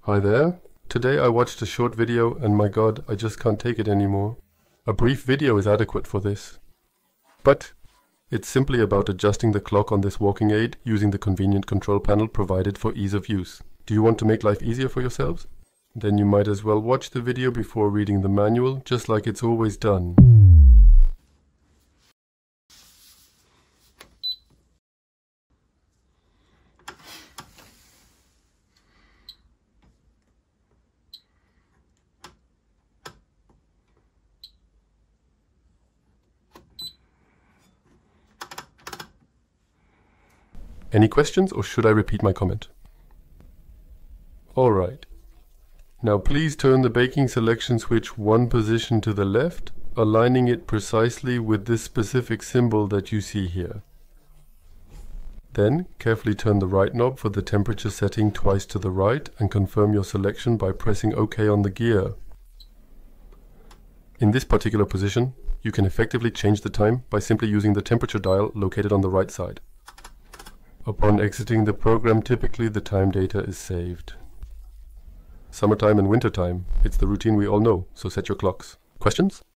Hi there. Today I watched a short video and my god, I just can't take it anymore. A brief video is adequate for this. But it's simply about adjusting the clock on this walking aid using the convenient control panel provided for ease of use. Do you want to make life easier for yourselves? Then you might as well watch the video before reading the manual, just like it's always done. Any questions, or should I repeat my comment? Alright. Now please turn the baking selection switch one position to the left, aligning it precisely with this specific symbol that you see here. Then carefully turn the right knob for the temperature setting twice to the right and confirm your selection by pressing OK on the gear. In this particular position, you can effectively change the time by simply using the temperature dial located on the right side. Upon exiting the program, typically the time data is saved. Summertime and wintertime, it's the routine we all know, so set your clocks. Questions?